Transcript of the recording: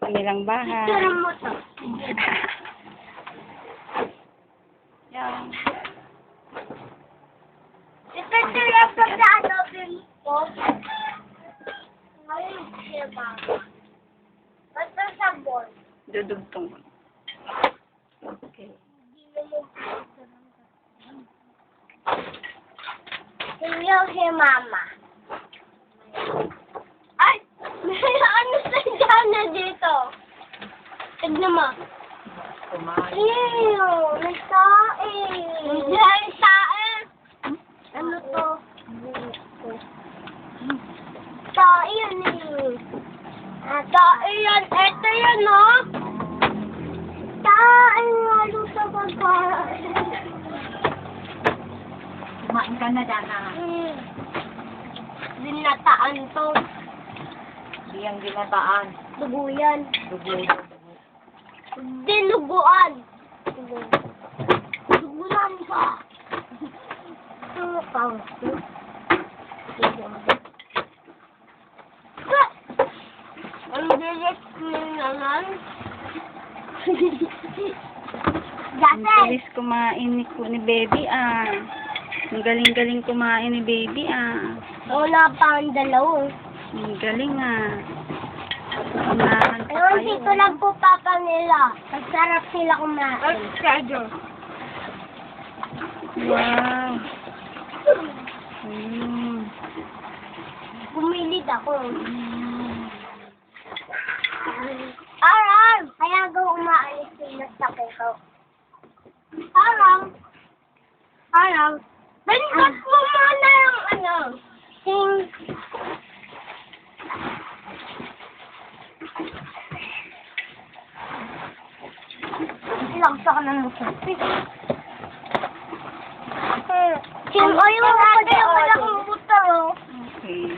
kanilang bahay. Tira mo to. Yan. Ito tira pa sa ano, Bimbo. Ngayon, siya ba? Basta sabon. Dudugtong. Okay. Tingnan si Mama. Ay! May ano sa dyan dito? Tignan mo. Kumain. Ew! May sain! Hindi ay sain! Ano to? Sain eh! Sain yan! Ito yan no? Sain lalo sa pagkain. Kumain ka na dyan, ha? Dinataan to. Diyang ginataan. Dugo yan. Dugo. Dinuguan. Duguan ka. Ito pang. Ang bilis ni naman. Ang bilis kumain ni baby, ah. Ang galing-galing kumain ni baby, ah. Wala pa ang dalawa. Ang galing, ah. Kumain pa Ewan kayo. dito lang po papa nila. Masarap sila kumain. Wow. Pumilit ako. Arang! Kaya gaw umaalis sila sa ko. Arang! Arang! Balikat mo muna yung ano. Sing. Ilang sa ka ng musapi. Sing, ayaw natin yung walang buto. Okay.